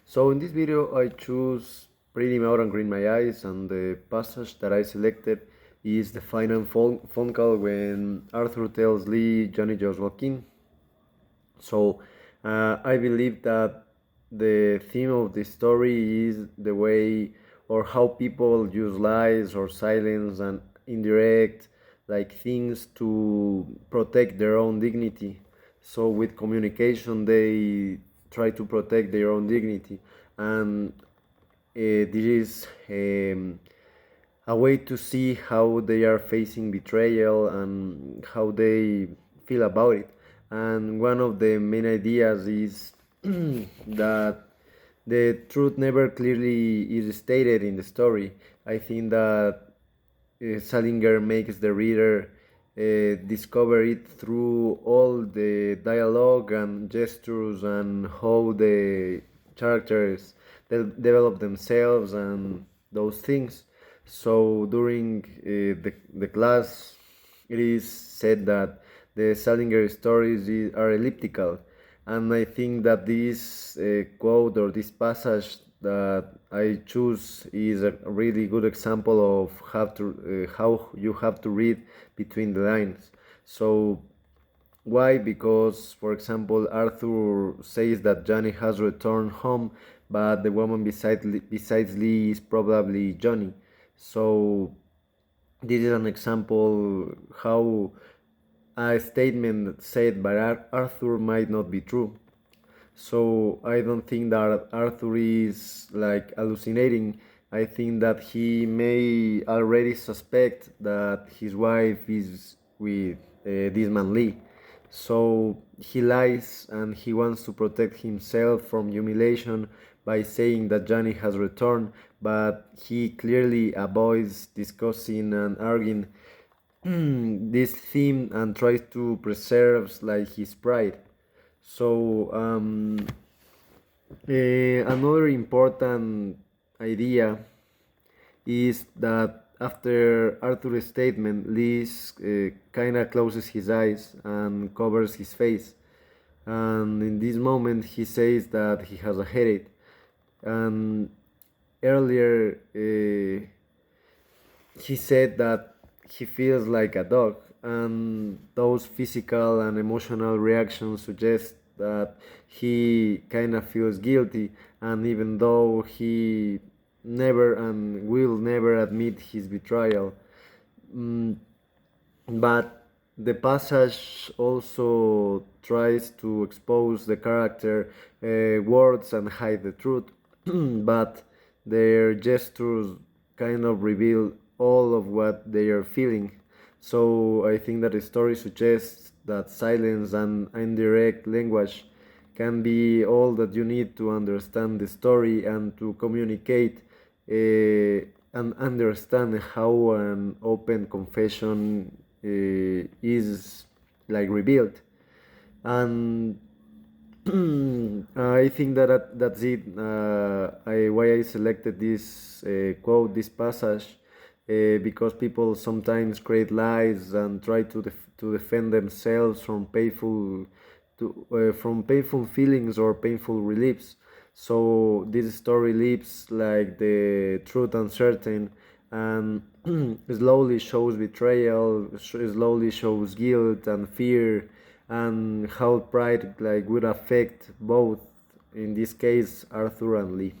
So in this video I choose Pretty Out and Green My Eyes, and the passage that I selected is the final phone call when Arthur tells Lee Johnny just walked in. So I believe that the theme of the story is the way or how people use lies or silence and indirect like things to protect their own dignity. So with communication they try to protect their own dignity, and this is a way to see how they are facing betrayal and how they feel about it. And one of the main ideas is that the truth never clearly is stated in the story. I think that Salinger makes the reader discover it through all the dialogue and gestures and how the characters develop themselves and those things. So during the class, it is said that the Salinger stories are elliptical, and I think that this quote or this passage that I choose is a really good example of how you have to read between the lines. So why? Because, for example, Arthur says that Johnny has returned home, but the woman besides Lee is probably Johnny. So this is an example how a statement said by Arthur might not be true. So I don't think that Arthur is like hallucinating. I think that he may already suspect that his wife is with this man Lee. So he lies and he wants to protect himself from humiliation by saying that Johnny has returned, but he clearly avoids discussing and arguing this theme and tries to preserve like his pride. So another important idea is that after Arthur's statement, Lee kind of closes his eyes and covers his face. And in this moment, he says that he has a headache. And earlier, he said that he feels like a dog, and those physical and emotional reactions suggest that he kind of feels guilty, and even though he never and will never admit his betrayal. Mm, but the passage also tries to expose the character words and hide the truth, but their gestures kind of reveal all of what they are feeling. So I think that the story suggests that silence and indirect language can be all that you need to understand the story and to communicate and understand how an open confession is like revealed. And I think that that's it. Why I selected this quote, this passage, because people sometimes create lies and try to defend themselves from painful feelings or painful reliefs. So this story leaves like the truth uncertain, and slowly shows betrayal, slowly shows guilt and fear, and how pride like would affect both, in this case, Arthur and Lee.